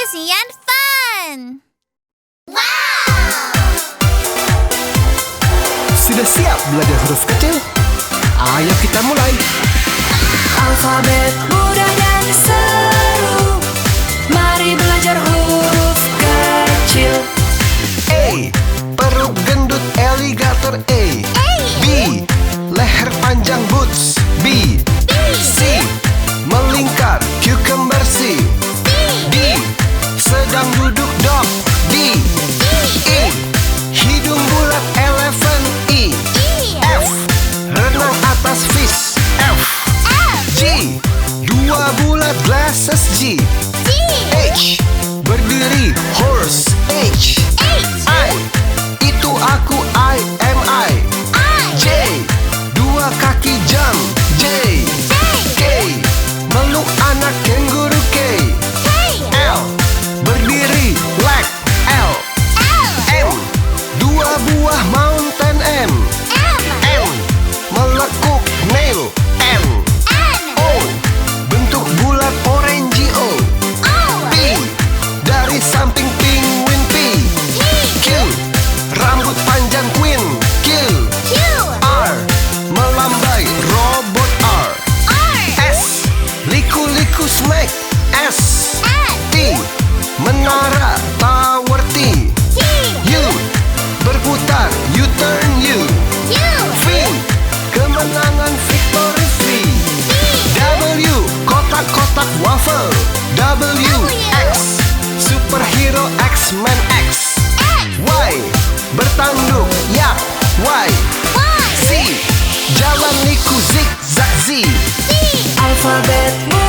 Indonesian Fun. Sudah siap belajar huruf kecil? Ayo kita mulai. Alfabet mudah dan seru, mari belajar huruf kecil. A. Perut gendut alligator A. B. Leher panjang boots B. C. Melingkar cucumber C. D. Sedang duduk dog D. E. Hidung bulat elephant E. F. Renang atas fish F. G. Dua bulat glasses G. H. Berdiri horse H. I. Itu aku I am I. J. Dua kaki jump J. K. Meluk anak kenguru K. L. Berdiri leg L. M. Dua buah mountain M. N. Melekuk nail N. O. Bentuk bulat orange O. P. Dari samping penguin P. Q. Rambut panjang queen Q. R. Melambai robot R. S. Liku-liku snake S. T. Menara tower T. U. Berputar U-turn U. V. Kemenangan victory V. W. Kotak-kotak waffle W. X. Superhero X-Men X. Y. Bertanduk yak Y. Z. Jalan liku zigzag Z. Alfabet mudah